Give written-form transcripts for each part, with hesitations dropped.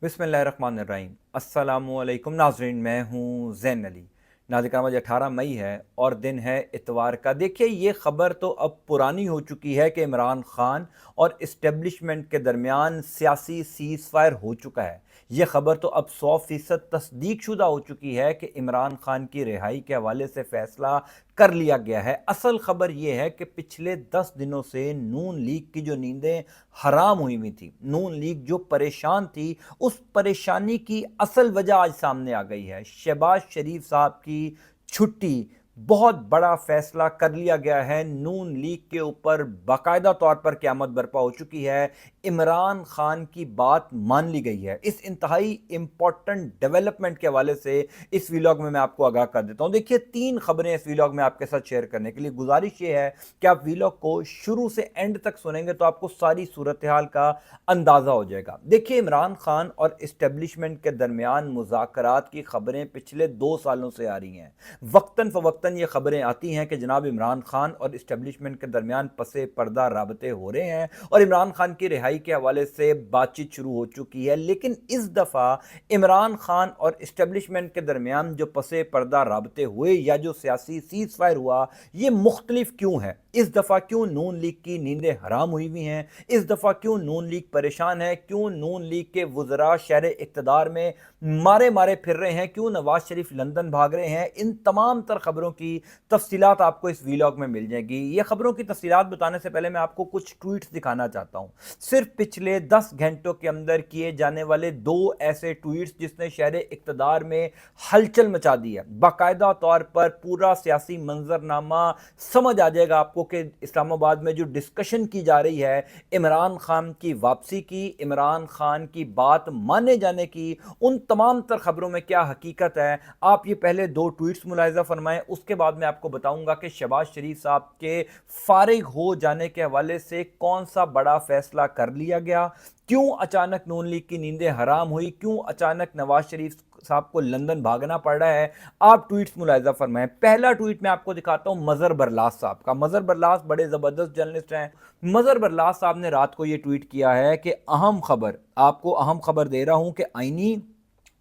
बिस्मिल्लाहिर्रहमानिर्रहीम। अस्सलामुअलैकुम नाज़रीन, मैं हूँ ज़ैन अली। नाज़रीन आज 18 मई है और दिन है इतवार का। देखिए, ये ख़बर तो अब पुरानी हो चुकी है कि इमरान खान और इस्टेब्लिशमेंट के दरमियान सियासी सीज़ फायर हो चुका है। ये ख़बर तो अब 100% तस्दीक शुदा हो चुकी है कि इमरान खान की रिहाई के हवाले से फ़ैसला कर लिया गया है। असल ख़बर यह है कि पिछले 10 दिनों से नून लीग की जो नींदें हराम हुई हुई थी, नून लीग जो परेशान थी, उस परेशानी की असल वजह आज सामने आ गई है। शहबाज शरीफ साहब की छुट्टी, बहुत बड़ा फैसला कर लिया गया है। नून लीग के ऊपर बाकायदा तौर पर क़यामत बर्पा हो चुकी है। इमरान खान की बात मान ली गई है। इस इंतहाई इंपॉर्टेंट डेवलपमेंट के हवाले से इस वीलॉग में मैं आपको आगाह कर देता हूं। देखिए, 3 खबरें इस वीलॉग में आपके साथ शेयर करने के लिए। गुजारिश ये है कि आप वीलॉग को शुरू से एंड तक सुनेंगे तो आपको सारी सूरत हाल का अंदाजा हो जाएगा। देखिए, इमरान खान और इस्टेब्लिशमेंट के दरमियान मुज़ाकरात की खबरें पिछले 2 सालों से आ रही हैं। वक्तन फ़वक्तन ये खबरें आती हैं कि जनाब इमरान खान और इस्टेब्लिशमेंट के दरमियान पसे पर्दा राबते हो रहे हैं और इमरान खान की रिहाई के हवाले से बातचीत शुरू हो चुकी है। लेकिन इस दफ़ा इमरान खान और इस्टेब्लिशमेंट के दरमियान जो पसे पर्दा राबते हुए या जो सियासी सीज़ फायर हुआ, ये मुख्तलिफ क्यों है? इस दफ़ा क्यों नून लीग की नींदें हराम हुई हुई हैं? इस दफ़ा क्यों नून लीग परेशान है? क्यों नून लीग के वुज़रा शहर इक़्तिदार में मारे मारे फिर रहे हैं? क्यों नवाज शरीफ लंदन भाग रहे हैं? इन तमाम तर खबरों की तफसीलात आपको इस वीलॉग में मिल जाएगी। ये खबरों की तफसीलात बताने से पहले मैं आपको कुछ ट्वीट्स दिखाना चाहता हूँ। सिर्फ पिछले 10 घंटों के अंदर किए जाने वाले 2 ऐसे ट्वीट्स जिसने शहर इक़्तिदार में हलचल मचा दी है। बाकायदा तौर पर पूरा सियासी मंजरनामा समझ आ जाएगा आपको कि इस्लामाबाद में जो डिस्कशन की जा रही है इमरान खान की वापसी की, इमरान खान की बात माने जाने की, उन तमाम तर खबरों में क्या हकीकत है। आप ये पहले 2 ट्वीट्स मुलाहिजा फरमाएं, उसके बाद मैं आपको बताऊंगा कि शहबाज शरीफ साहब के फारिग हो जाने के हवाले से कौन सा बड़ा फैसला कर लिया गया, क्यों अचानक नून लीग की नींदें हराम हुई, क्यों अचानक नवाज शरीफ साहब को लंदन भागना पड़ रहा है। आप ट्वीट्स मुलाहिजा फरमाएं। पहला ट्वीट मैं आपको दिखाता हूं मजहर बरलास साहब का। मजहर बरलास बड़े जबरदस्त जर्नलिस्ट हैं। मजहर बरलास साहब ने रात को यह ट्वीट किया है कि अहम खबर, आपको अहम खबर दे रहा हूं कि आईनी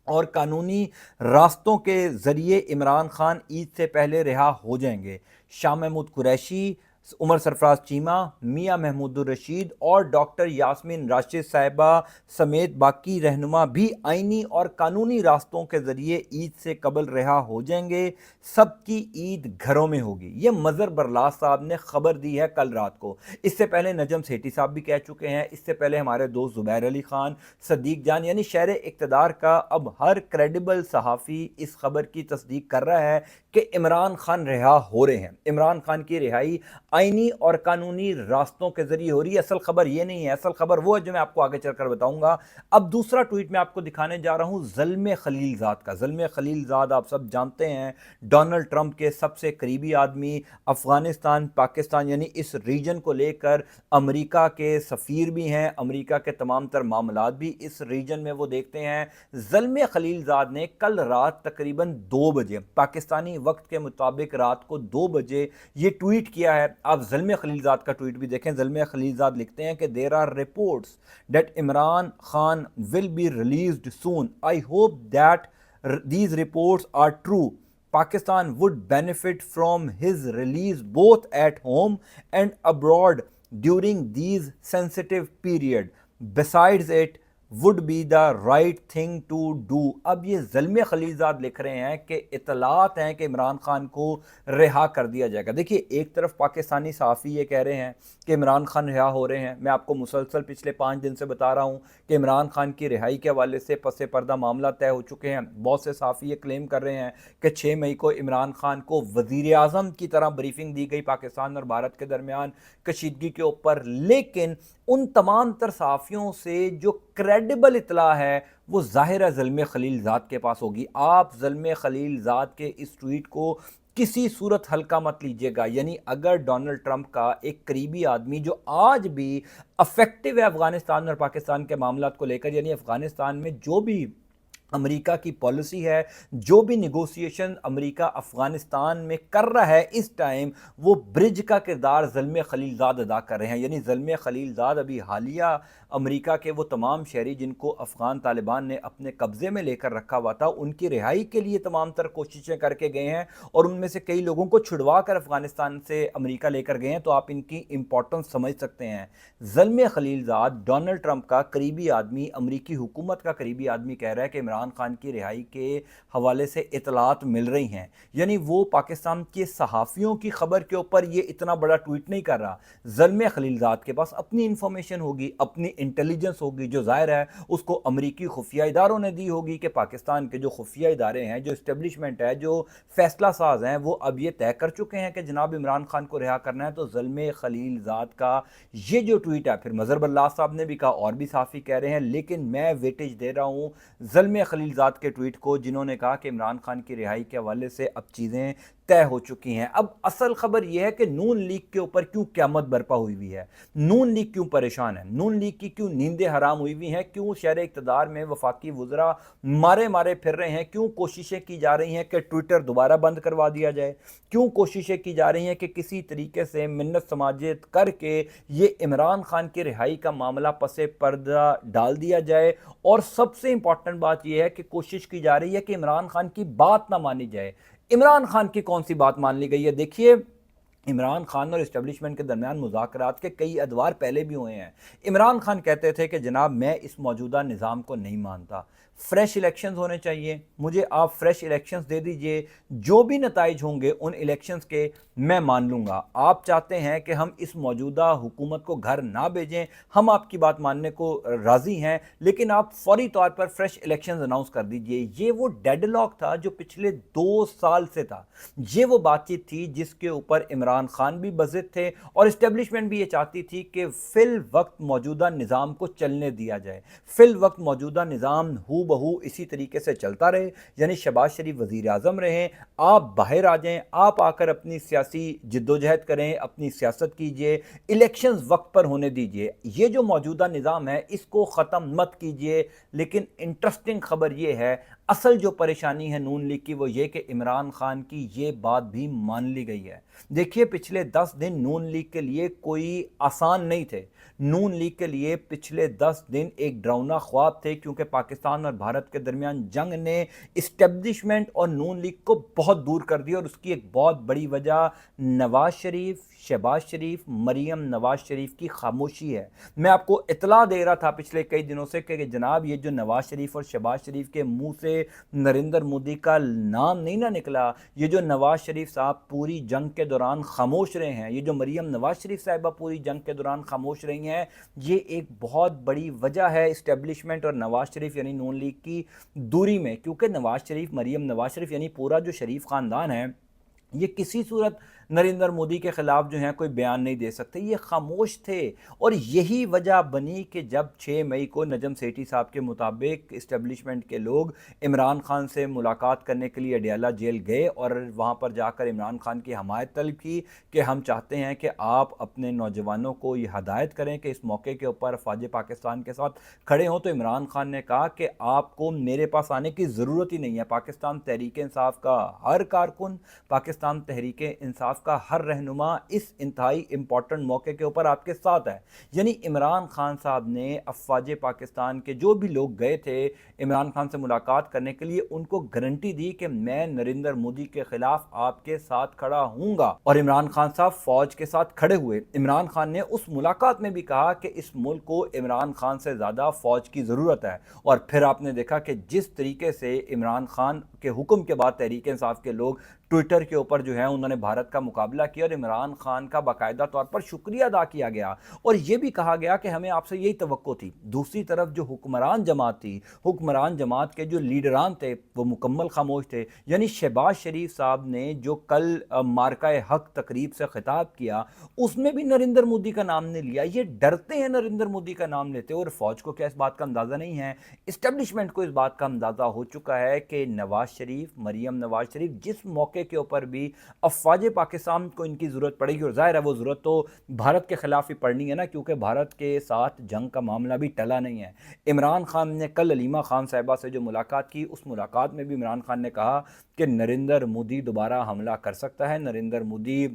और कानूनी रास्तों के जरिए इमरान खान ईद से पहले रिहा हो जाएंगे। शाह महमूद कुरैशी, उमर सरफराज चीमा, मियां महमूदुर रशीद और डॉक्टर यास्मीन राशिद साहिबा समेत बाकी रहनुमा भी आईनी और कानूनी रास्तों के जरिए ईद से कबल रिहा हो जाएंगे। सबकी ईद घरों में होगी। ये मजहर बरलास साहब ने खबर दी है कल रात को। इससे पहले नजम सेठी साहब भी कह चुके हैं। इससे पहले हमारे दोस्त जुबैर अली खान, सदीक जान, यानी शहर इक़्तिदार का अब हर क्रेडिबल सहाफ़ी इस खबर की तस्दीक कर रहा है कि इमरान खान रिहा हो रहे हैं। इमरान खान की रिहाई आईनी और कानूनी रास्तों के जरिए हो रही है। असल खबर ये नहीं है, असल खबर वो है जो मैं आपको आगे चलकर बताऊंगा। अब दूसरा ट्वीट मैं आपको दिखाने जा रहा हूं ज़ल्मे खलीलजाद का। ज़ल्मे खलीलजाद आप सब जानते हैं, डोनाल्ड ट्रंप के सबसे करीबी आदमी, अफगानिस्तान पाकिस्तान यानी इस रीजन को लेकर अमेरिका के सफ़ीर भी हैं। अमेरिका के तमाम तर मामलात भी इस रीजन में वो देखते हैं। ज़ल्मे खलीलजाद ने कल रात तकरीबन 2 बजे पाकिस्तानी वक्त के मुताबिक रात को 2 बजे ये ट्वीट किया है। आप ज़ल्मे खलीलजाद का ट्वीट भी देखें। ज़ल्मे खलीलजाद लिखते हैं कि there are reports that Imran Khan will be released soon. I hope that these reports are true. Pakistan would benefit from his release both at home and abroad during these sensitive period. Besides it would be the right thing to do. अब ये ज़ल्मे खलीलजाद लिख रहे हैं कि इतलात हैं कि इमरान खान को रिहा कर दिया जाएगा। देखिए, एक तरफ पाकिस्तानी सहाफ़ी ये कह रहे हैं कि इमरान खान रिहा हो रहे हैं। मैं आपको मुसलसल पिछले 5 दिन से बता रहा हूँ कि इमरान खान की रिहाई के हवाले से पसे पर्दा मामला तय हो चुके हैं। बहुत से सहाफ़ी ये क्लेम कर रहे हैं कि 6 मई को इमरान खान को वज़ीर आज़म की तरह ब्रीफिंग दी गई पाकिस्तान और भारत के दरमियान कशीदगी के ऊपर। लेकिन उन तमाम तर सहाफ़ियों से जो क्रेडिबल इतला है वो ज़ाहिर है ज़ल्मे खलीलजाद के पास होगी। आप ज़ल्मे खलीलजाद के इस ट्वीट को किसी सूरत हल्का मत लीजिएगा। यानी अगर डोनाल्ड ट्रंप का एक करीबी आदमी जो आज भी अफेक्टिव है अफगानिस्तान और पाकिस्तान के मामलात को लेकर, यानी अफगानिस्तान में जो भी अमेरिका की पॉलिसी है, जो भी निगोशिएशन अमेरिका अफ़गानिस्तान में कर रहा है इस टाइम, वो ब्रिज का किरदार ज़ल्मे खलीलज़ाद अदा कर रहे हैं। यानी ज़ल्मे खलीलज़ाद अभी हालिया अमेरिका के वो तमाम शहरी जिनको अफ़गान तालिबान ने अपने कब्ज़े में लेकर रखा हुआ था, उनकी रिहाई के लिए तमाम तर कोशिशें करके गए हैं और उनमें से कई लोगों को छुड़वा कर अफ़गानिस्तान से अमेरिका लेकर गए हैं। तो आप इनकी इंपॉर्टेंस समझ सकते हैं। ज़ल्मे खलीलज़ाद डोनाल्ड ट्रंप का करीबी आदमी, अमेरिकी हुकूमत का करीबी आदमी कह रहा है कि इमरान खान की रिहाई के हवाले से इतलात मिल रही हैं। यानी वो पाकिस्तान के सहाफ़ियों की खबर के ऊपर ये इतना बड़ा ट्वीट नहीं कर रहा। ज़ल्मे खलीलज़ाद के पास अपनी इंफॉर्मेशन होगी, अपनी इंटेलिजेंस होगी, जो ज़ाहिर है उसको अमरीकी खुफिया इदारों ने दी होगी कि पाकिस्तान के जो खुफिया इदारे हैं, जो इस्टेब्लिशमेंट है, जो फैसला साज हैं, वो अब ये तय कर चुके हैं कि जनाब इमरान खान को रिहा करना है। तो ज़ल्मे खलीलज़ाद का ये जो ट्वीट है, फिर मज़हर बल्लाह साहब ने भी कहा और भी साफ़ी कह रहे हैं, लेकिन मैं वेटेज दे रहा हूँ ज़ल्मे खलीलज़ाद के ट्वीट को, जिन्होंने कहा कि इमरान खान की रिहाई के हवाले से अब चीज़ें तय हो चुकी हैं। अब असल खबर यह है कि नून लीग के ऊपर क्यों क़यामत बरपा हुई है, नून लीग क्यों परेशान है, नून लीग की क्यों नींदें हराम हुई हैं, क्यों शहर इक़्तिदार में वफाकी वज़रा मारे मारे फिर रहे हैं, क्यों कोशिशें की जा रही हैं कि ट्विटर दोबारा बंद करवा दिया जाए, क्यों कोशिशें की जा रही हैं कि किसी तरीके से मिन्नत समाजियत करके ये इमरान खान की रिहाई का मामला पसे पर्दा डाल दिया जाए। और सबसे इंपॉर्टेंट बात यह है कि कोशिश की जा रही है कि इमरान खान की बात ना मानी जाए। इमरान खान की कौन सी बात मान ली गई है? देखिए, इमरान खान और इस्टेब्लिशमेंट के दरमियान मुज़ाकरात के कई अदवार पहले भी हुए हैं। इमरान खान कहते थे कि जनाब मैं इस मौजूदा निज़ाम को नहीं मानता, फ्रेश इलेक्शंस होने चाहिए, मुझे आप फ्रेश इलेक्शंस दे दीजिए, जो भी नताइज होंगे उन इलेक्शंस के मैं मान लूँगा। आप चाहते हैं कि हम इस मौजूदा हुकूमत को घर ना भेजें, हम आपकी बात मानने को राज़ी हैं, लेकिन आप फौरी तौर पर फ्रेश इलेक्शंस अनाउंस कर दीजिए। ये वो डेडलॉक था जो पिछले 2 साल से था। ये वो बातचीत थी जिसके ऊपर इमरान खान भी बज़िद थे और इस्टेब्लिशमेंट भी ये चाहती थी कि फिल वक्त मौजूदा निज़ाम को चलने दिया जाए, फिल वक्त मौजूदा निज़ाम हू बहू इसी तरीके से चलता रहे। यानी शहबाज शरीफ वज़ीर आज़म रहें, आप बाहर आ जाएं, आप आकर अपनी सियासी जिद्दोजहद करें, अपनी सियासत कीजिए, इलेक्शंस वक्त पर होने दीजिए। ये जो मौजूदा निज़ाम है इसको ख़त्म मत कीजिए। लेकिन इंटरेस्टिंग खबर ये है, असल जो परेशानी है नून लीग की वो ये कि इमरान खान की ये बात भी मान ली गई है। देखिए, पिछले 10 दिन नून लीग के लिए कोई आसान नहीं थे। नून लीग के लिए पिछले 10 दिन एक डरावना ख्वाब थे, क्योंकि पाकिस्तान और भारत के दरमियान जंग ने इस्टेब्लिशमेंट और नून लीग को बहुत दूर कर दिया। और उसकी एक बहुत बड़ी वजह नवाज शरीफ, शहबाज शरीफ, मरीम नवाज शरीफ की खामोशी है। मैं आपको इतला दे रहा था पिछले कई दिनों से कि जनाब ये जो नवाज शरीफ और शहबाज शरीफ के मुंह से नरेंद्र मोदी का नाम नहीं ना निकला, ये जो नवाज शरीफ साहब पूरी जंग के दौरान खामोश रहे हैं, ये जो मरीम नवाज शरीफ साहिबा पूरी जंग के दौरान खामोश रही हैं, ये एक बहुत बड़ी वजह है इस्टेब्लिशमेंट और नवाज शरीफ यानी नून लीग की दूरी में। क्योंकि नवाज शरीफ, मरीम नवाज शरीफ यानी पूरा जो शरीफ ख़ानदान है, ये किसी सूरत नरेंद्र मोदी के ख़िलाफ़ जो है कोई बयान नहीं दे सकते, ये खामोश थे। और यही वजह बनी कि जब 6 मई को नजम सेठी साहब के मुताबिक इस्टेब्लिशमेंट के लोग इमरान खान से मुलाकात करने के लिए अडियाला जेल गए और वहाँ पर जाकर इमरान खान की हमायत तलब की कि हम चाहते हैं कि आप अपने नौजवानों को ये हदायत करें कि इस मौके के ऊपर फ़ौज पाकिस्तान के साथ खड़े हों। तो इमरान खान ने कहा कि आपको मेरे पास आने की ज़रूरत ही नहीं है, पाकिस्तान तहरीक इंसाफ का हर कारकुन, पाकिस्तान तहरीक इंसाफ का हर रहनुमा इस इंतहाई इंपॉर्टेंट मौके के ऊपर आपके साथ है। यानी इमरान खान साहब ने अफवाज पाकिस्तान के जो भी लोग गए थे इमरान खान से मुलाकात करने के लिए, उनको गारंटी दी कि मैं नरेंद्र मोदी के खिलाफ आपके साथ खड़ा हूंगा। और इमरान खान साहब फौज के साथ खड़े हुए। इमरान खान ने उस मुलाकात में भी कहा कि इस मुल्क को इमरान खान से ज़्यादा फौज की ज़रूरत है। और फिर आपने देखा कि जिस तरीके से इमरान खान के हुक्म के बाद तहरीक इंसाफ के लोग ट्विटर के ऊपर जो है उन्होंने भारत का मुकाबला किया और इमरान खान का बाकायदा तौर पर शुक्रिया अदा किया गया और यह भी कहा गया कि हमें आपसे यही तवक्को थी। दूसरी तरफ जो हुक्मरान जमात थी, हुक्मरान जमात के जो लीडरान थे वो मुकम्मल खामोश थे। यानी शहबाज शरीफ साहब ने जो कल मार्का हक तकरीब से खिताब किया उसमें भी नरेंद्र मोदी का नाम नहीं लिया। ये डरते हैं नरेंद्र मोदी का नाम लेते, और फौज को क्या इस बात का अंदाज़ा नहीं है, इस्टेब्लिशमेंट को इस बात का अंदाज़ा हो चुका है कि नवाज शरीफ, मरीम नवाज शरीफ जिस मौके موقع के ऊपर भी अफवाज पाकिस्तान को इनकी ज़रूरत पड़ेगी, और ज़ाहिर है वो ज़रूरत तो भारत के ख़िलाफ़ ही पड़नी है ना, क्योंकि भारत के साथ जंग का मामला भी टला नहीं है। इमरान खान ने कल अलीमा खान साहिबा से जो मुलाकात की, उस मुलाकात में भी इमरान खान ने कहा कि नरेंद्र मोदी दोबारा हमला कर सकता है, नरेंद्र मोदी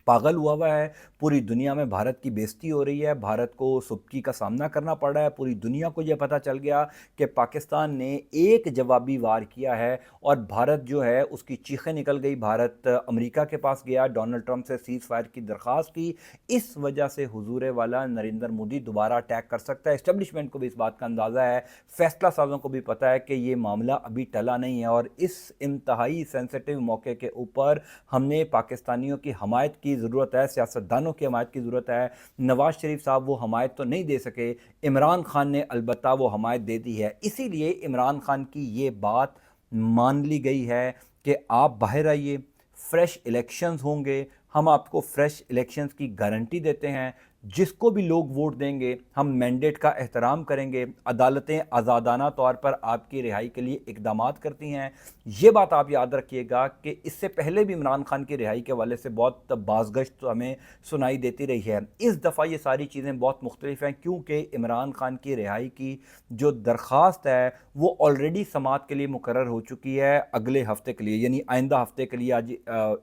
पागल हुआ है, पूरी दुनिया में भारत की बेइज्जती हो रही है, भारत को सुबकी का सामना करना पड़ रहा है, पूरी दुनिया को यह पता चल गया कि पाकिस्तान ने एक जवाबी वार किया है और भारत जो है उसकी चीखें निकल गई, भारत अमेरिका के पास गया, डोनाल्ड ट्रंप से सीज़ फायर की दरख्वास्त की। इस वजह से हुजूर वाला नरेंद्र मोदी दोबारा अटैक कर सकता है। इस्टेब्लिशमेंट को भी इस बात का अंदाज़ा है, फैसला साजों को भी पता है कि ये मामला अभी टला नहीं है, और इस इंतहाई सेंसिटिव मौके के ऊपर हमने पाकिस्तानियों की हमायत की ज़रूरत है, सियासतदानों की हमायत की ज़रूरत है। नवाज़ शरीफ साहब वो हमायत तो नहीं दे सके, इमरान खान ने अलबत्ता वो हमायत दे दी है। इसीलिए इमरान खान की ये बात मान ली गई है कि आप बाहर आइए, फ्रेश इलेक्शंस होंगे, हम आपको फ्रेश इलेक्शंस की गारंटी देते हैं, जिसको भी लोग वोट देंगे हम मैंडेट का एहतराम करेंगे, अदालतें आज़ादाना तौर पर आपकी रिहाई के लिए इकदामात करती हैं। ये बात आप याद रखिएगा कि इससे पहले भी इमरान खान की रिहाई के हवाले से बहुत बाज़गश्त तो हमें सुनाई देती रही है। इस दफ़ा ये सारी चीज़ें बहुत मुख्तलिफ हैं, क्योंकि इमरान खान की रिहाई की जो दरख्वास्त है वो ऑलरेडी समाअत के लिए मुकर्रर हो चुकी है अगले हफ्ते के लिए, यानी आइंदा हफ्ते के लिए। आज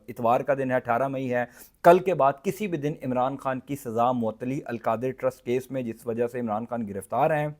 इतवार का दिन है, 18 मई है। कल के बाद किसी भी दिन इमरान खान की सज़ा मुअत्तली अलकादिर ट्रस्ट केस में, जिस वजह से इमरान खान गिरफ्तार हैं,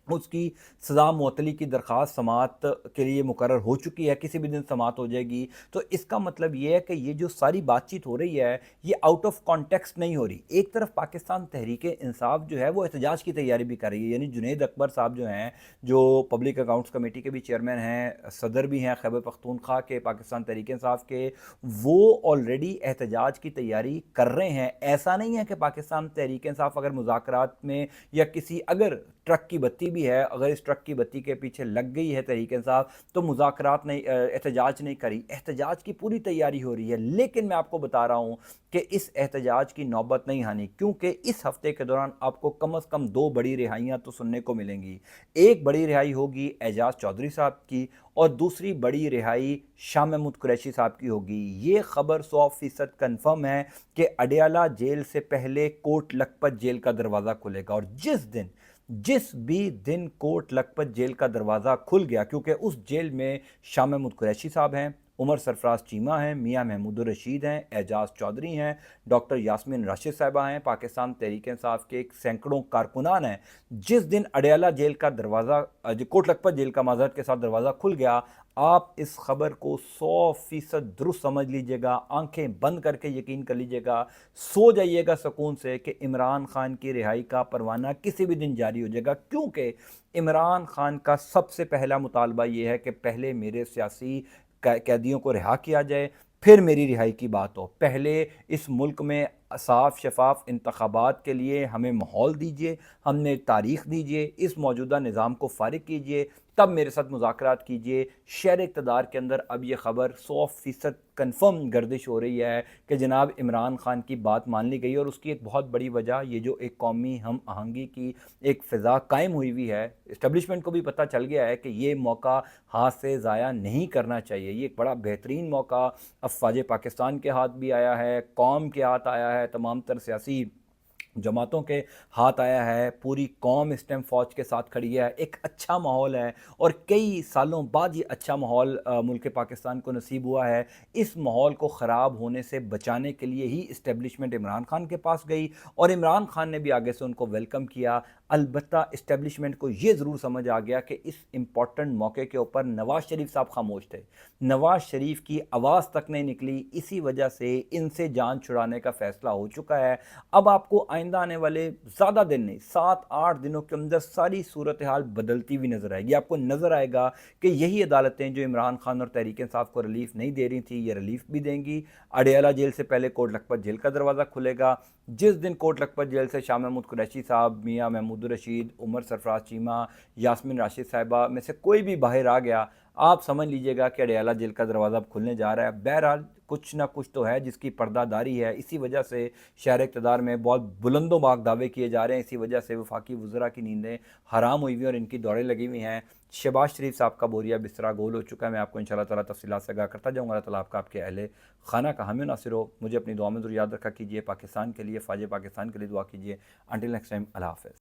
उसकी सज़ा मुअत्तली की दरख्वास्त समाअत के लिए मुकर्रर हो चुकी है, किसी भी दिन समाअत हो जाएगी। तो इसका मतलब ये है कि ये जो सारी बातचीत हो रही है ये आउट ऑफ कॉन्टेक्स्ट नहीं हो रही। एक तरफ पाकिस्तान तहरीक इंसाफ जो है वो एहतजाज की तैयारी भी कर रही है, यानी जुनैद अकबर साहब जो हैं, जो पब्लिक अकाउंट्स कमेटी के भी चेयरमैन हैं, सदर भी हैं खैबर पख्तूनख्वा के पाकिस्तान तहरीक इंसाफ के, वो ऑलरेडी एहतजाज की तैयारी कर रहे हैं। ऐसा नहीं है कि पाकिस्तान तहरीक इंसाफ अगर मुज़ाकरात में या किसी, अगर ट्रक की बत्ती भी है, अगर इस ट्रक की बत्ती के पीछे लग गई है तहरीक इंसाफ, तो मुज़ाकरात नहीं, एहतजाज नहीं करी, एहतजाज की पूरी तैयारी हो रही है। लेकिन मैं आपको बता रहा हूँ कि इस एहतजाज की नौबत नहीं आनी, क्योंकि इस हफ्ते के दौरान आपको कम अज़ कम 2 बड़ी रिहाइयाँ तो सुनने को मिलेंगी। एक बड़ी रिहाई होगी एजाज चौधरी साहब की, और दूसरी बड़ी रिहाई शाह महमूद कुरैशी साहब की होगी। ये खबर 100% कन्फर्म है कि अडयाला जेल से पहले कोट लखपत जेल का दरवाज़ा खुलेगा, और जिस भी दिन कोट लखपत जेल का दरवाज़ा खुल गया, क्योंकि उस जेल में शाह महमूद कुरैशी साहब हैं, उमर सरफराज चीमा हैं, मियाँ महमूद रशीद हैं, एजाज चौधरी हैं, डॉक्टर यास्मीन राशिद साहिबा हैं, पाकिस्तान तहरीक इंसाफ के सैकड़ों कारकुनान हैं। जिस दिन अडयाला जेल का दरवाज़ा, कोट लखपत जेल का माजरत के साथ दरवाज़ा खुल गया, आप इस खबर को 100% दुरुस्त समझ लीजिएगा, आंखें बंद करके यकीन कर लीजिएगा, सो जाइएगा सुकून से कि इमरान खान की रिहाई का परवाना किसी भी दिन जारी हो जाएगा। क्योंकि इमरान खान का सबसे पहला मुतालबा ये है कि पहले मेरे सियासी कैदियों को रिहा किया जाए, फिर मेरी रिहाई की बात हो। पहले इस मुल्क में साफ शफाफ इंतखाबात के लिए हमें माहौल दीजिए, हमें तारीख दीजिए, इस मौजूदा निज़ाम को फारिग कीजिए, तब मेरे साथ मुज़ाकरात कीजिए। शहर इक़्तिदार के अंदर अब ये ख़बर 100% कन्फर्म गर्दिश हो रही है कि जनाब इमरान खान की बात मान ली गई, और उसकी एक बहुत बड़ी वजह ये जो एक कौमी हम आहंगी की एक फ़िज़ा कायम हुई हुई है। इस्टेब्लिशमेंट को भी पता चल गया है कि ये मौका हाथ से ज़ाया नहीं करना चाहिए। ये एक बड़ा बेहतरीन मौका अफ़वाज पाकिस्तान के हाथ भी आया है, कौम के हाथ आया है, तमाम तर सियासी जमातों के हाथ आया है, पूरी कौम इस टाइम फ़ौज के साथ खड़ी है, एक अच्छा माहौल है, और कई सालों बाद ये अच्छा माहौल मुल्क पाकिस्तान को नसीब हुआ है। इस माहौल को ख़राब होने से बचाने के लिए ही इस्टेब्लिशमेंट इमरान खान के पास गई, और इमरान खान ने भी आगे से उनको वेलकम किया। अलबत्ता इस्टेब्लिशमेंट को ये ज़रूर समझ आ गया कि इस इम्पॉर्टेंट मौके के ऊपर नवाज़ शरीफ साहब खामोश थे, नवाज़ शरीफ की आवाज़ तक नहीं निकली, इसी वजह से इनसे जान छुड़ाने का फ़ैसला हो चुका है। अब आपको आइंदा आने वाले ज़्यादा दिन नहीं, 7-8 दिनों के अंदर सारी सूरत हाल बदलती हुई नज़र आएगी। आपको नज़र आएगा कि यही अदालतें जो इमरान खान और तहरीक इंसाफ को रिलीफ नहीं दे रही थी, ये रिलीफ भी देंगी। अडयाला जेल से पहले कोट लखपत जेल का दरवाज़ा खुलेगा। जिस दिन कोट लखपत जेल से शाह महमूद कुरैशी साहब, मियाँ महमूद रशीद, उमर सरफराज चीमा, यास्मीन राशिद साहिबा में से कोई भी बाहर आ गया, آپ سمجھ لیجئے گا کہ اڈیالہ جیل کا دروازہ اب کھلنے جا رہا ہے۔ بہرحال کچھ نہ کچھ تو ہے جس کی پردہ داری ہے، اسی وجہ سے شہر اقتدار میں بہت بلند و باق دعوے کیے جا رہے ہیں، اسی وجہ سے وفاقی وزراء کی نیندیں حرام ہوئی ہوئی ہیں اور ان کی دوڑیں لگی ہوئی ہیں۔ شہباز شریف صاحب کا بوریا بسترا گول ہو چکا ہے۔ میں آپ کو انشاءاللہ تعالیٰ تفصیلات سے آگاہ کرتا جاؤں گا۔ اللہ تعالیٰ آپ کے اہل خانہ کا حامی و ناصر ہو۔ مجھے اپنی دعا میں ضرور یاد رکھا کیجیے۔ پاکستان کے لیے، فوج پاکستان کے لیے دعا کیجیے۔ انٹل نیکسٹ ٹائم، اللہ حافظ۔